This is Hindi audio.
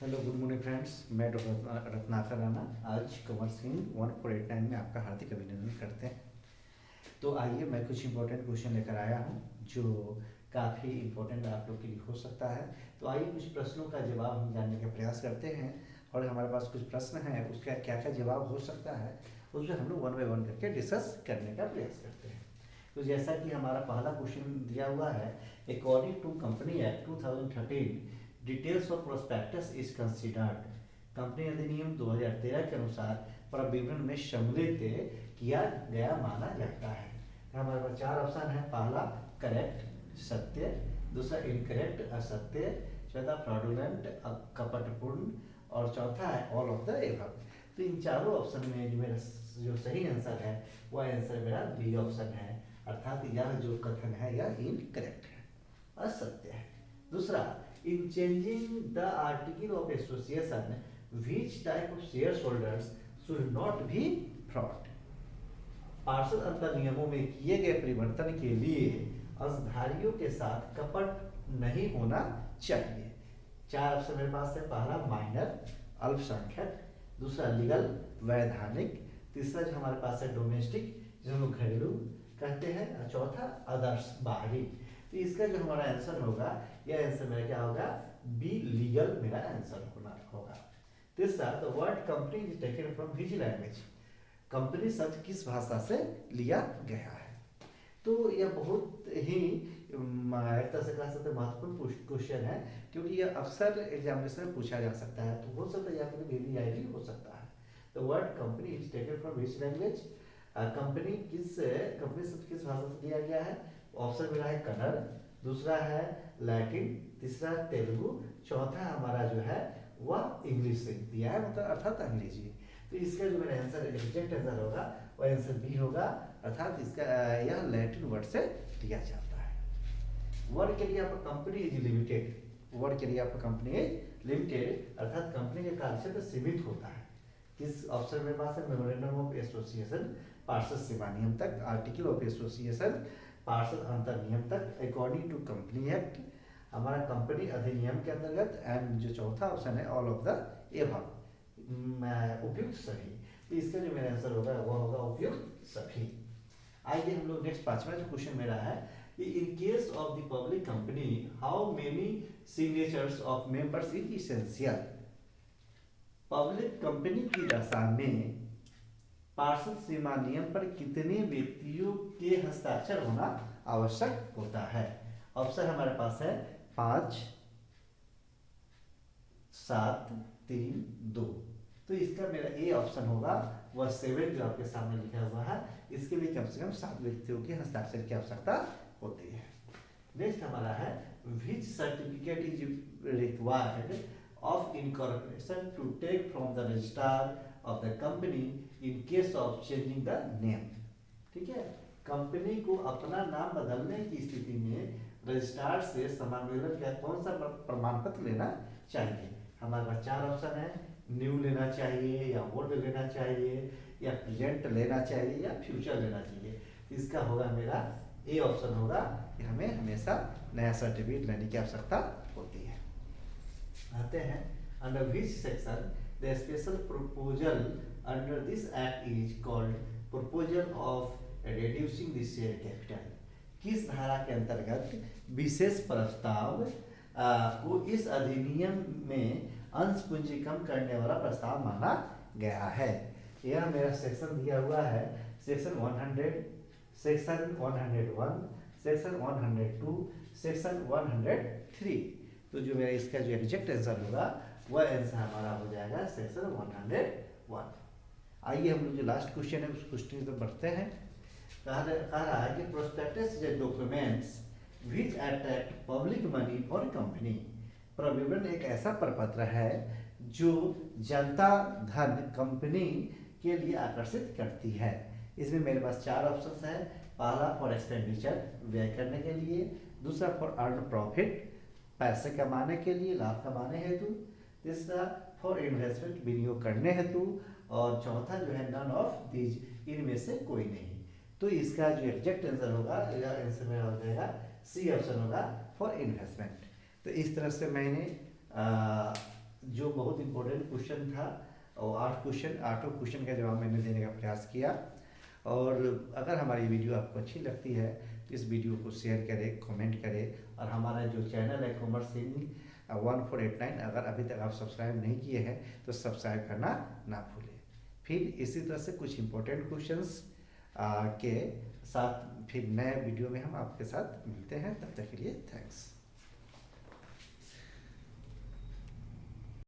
हेलो गुड मॉर्निंग फ्रेंड्स, मैं डॉक्टर रत्नाकर राणा आज कॉमर्स इन 1489 में आपका हार्दिक अभिनंदन करते हैं। तो आइए मैं कुछ इंपॉर्टेंट क्वेश्चन लेकर आया हूं जो काफ़ी इंपॉर्टेंट आप लोग के लिए हो सकता है। तो आइए कुछ प्रश्नों का जवाब हम जानने का प्रयास करते हैं और हमारे पास कुछ प्रश्न हैं, उसका क्या क्या जवाब हो सकता है उसमें हम लोग वन बाय वन करके डिस्कस करने का प्रयास करते हैं। तो जैसा कि हमारा पहला क्वेश्चन दिया हुआ है, according to company act 2013 details of prospectus is considered. Company अधिनियम 2013 के अनुसार प्रविवरण में सम्मिलित किया गया माना जाता है। हमारे पास चार ऑप्शन है। पहला करेक्ट सत्य, दूसरा इनकरेक्ट असत्य, चौथा फ्रॉडुलेंट कपटपूर्ण और चौथा है ऑल ऑफ द एबव। तो इन चारों ऑप्शन में जो मेरा जो सही आंसर है वह आंसर मेरा बी ऑप्शन है, अर्थात यह जो कथन है यह इनकरेक्ट है, असत्य है। दूसरा, in changing the article of association which type of shareholders should not be fraud। पार्षद अंतर नियमों में किए गए परिवर्तन के लिए अंशधारियों के साथ कपट नहीं होना चाहिए। चार ऑप्शन मेरे पास है। पहला माइनर अल्पसंख्यक, दूसरा लीगल वैधानिक, तीसरा जो हमारे पास है डोमेस्टिक जिसे हम लोग घरेलू कहते हैं, और चौथा आदर्श बाहरी। तो इसका जो हमारा आंसर होगा यह आंसर मेरा क्या होगा, बी लीगल मेरा आंसर होगा। तीसरा, the word company is taken from which language. Company शब्द किस भाषा से लिया गया है। तो यह बहुत ही एक तरह से कह सकते हैं महत्वपूर्ण क्वेश्चन है, क्योंकि यह अक्सर एग्जामिनेशन में पूछा जा सकता है। तो हो सकता है या फिर VVIP हो सकता है। The word company is taken from which language. Company शब्द किस भाषा से लिया गया है। ऑप्शन मेरा है कन्नड़, दूसरा है लैटिन, तीसरा तेलुगु, चौथा हमारा जो है वह इंग्लिश से दिया है, मतलब अर्थात अंग्रेजी। तो इसका जो मेरा आंसर एग्जैक्ट आंसर होगा वह आंसर बी होगा, अर्थात इसका यह लैटिन वर्ड से लिया जाता है। वर्ड के लिए आपका कंपनी इज लिमिटेड, वर्ड के लिए आपका कंपनी इज लिमिटेड, अर्थात कंपनी का कार्यक्षेत्र सीमित होता है। किस ऑप्शन में पास है। मेमोरेंडम ऑफ एसोसिएशन पार्षद सेवा नियम तक, आर्टिकल ऑफ एसोसिएशन पार्षद अंतर नियम तक, अकॉर्डिंग टू कंपनी एक्ट हमारा कंपनी अधिनियम के अंतर्गत, एंड जो चौथा ऑप्शन है ऑल ऑफ द एबव उपयुक्त सभी। तो इसका जो मेरा आंसर होगा वो होगा उपयुक्त सभी। आइए हम लोग नेक्स्ट पांचवा जो क्वेश्चन मेरा है कि इन case of the public company how many signatures of members is essential. Public company की दशा में पार्षद सीमा नियम पर कितने व्यक्तियों के हस्ताक्षर होना आवश्यक होता है। ऑप्शन हमारे पास है 5, 7, 3, 2। तो इसका मेरा ए ऑप्शन होगा वह 7 जो आपके सामने लिखा हुआ है। इसके लिए कम से कम 7 व्यक्तियों के हस्ताक्षर की आवश्यकता होती है। नेक्स्ट हमारा है which certificate is required of incorporation to take from the registrar of the company in case of changing the name. ठीक है, कंपनी को अपना नाम बदलने की स्थिति में रजिस्ट्रार से समावेदन का कौन सा प्रमाण पत्र लेना चाहिए। हमारे पास चार ऑप्शन है। न्यू लेना चाहिए या ओल्ड लेना चाहिए या प्रेजेंट लेना चाहिए या फ्यूचर लेना चाहिए। इसका होगा मेरा ए ऑप्शन होगा कि हमें हमेशा नया सर्टिफिकेट लेने की आवश्यकता होती है। आते हैं under which section the special proposal under this act is called proposal of reducing the share capital. किस धारा के अंतर्गत विशेष प्रस्ताव को इस अधिनियम में अंश पूंजी कम करने वाला प्रस्ताव माना गया है। यह मेरा सेक्शन दिया हुआ है, सेक्शन 100, सेक्शन 101, सेक्शन 102, सेक्शन 103। तो जो मेरा इसका जो एग्जैक्ट आंसर होगा वह आंसर हमारा हो जाएगा सेक्शन 101। आइए हम लोग जो लास्ट क्वेश्चन है उस क्वेश्चन पर बढ़ते हैं। कह रहा है कि prospectus is documents which attract public money for company. प्रविवरण एक ऐसा प्रपत्र है जो जनता धन कंपनी के लिए आकर्षित करती है। इसमें मेरे पास चार ऑप्शंस हैं। पहला फॉर एक्सपेंडिचर व्यय करने के लिए, दूसरा फॉर अर्न प्रॉफिट पैसे कमाने के लिए लाभ कमाने हेतु, तीसरा फॉर इन्वेस्टमेंट विनियोग करने हेतु, और चौथा जो है नन ऑफ दीज इनमें से कोई नहीं। तो इसका जो एग्जैक्ट आंसर होगा आंसर में हो जाएगा सी ऑप्शन होगा फॉर इन्वेस्टमेंट। तो इस तरह से मैंने जो बहुत इम्पोर्टेंट क्वेश्चन था, और 8 क्वेश्चन, आठों क्वेश्चन का जवाब मैंने देने का प्रयास किया। और अगर हमारी वीडियो आपको अच्छी लगती है तो इस वीडियो को शेयर करें, कमेंट करें, और हमारा जो चैनल है कॉमर्स सिंह 1489, अगर अभी तक आप सब्सक्राइब नहीं किए हैं तो सब्सक्राइब करना ना भूलें। फिर इसी तरह से कुछ इम्पोर्टेंट क्वेश्चंस के साथ फिर नए वीडियो में हम आपके साथ मिलते हैं। तब तक के लिए थैंक्स।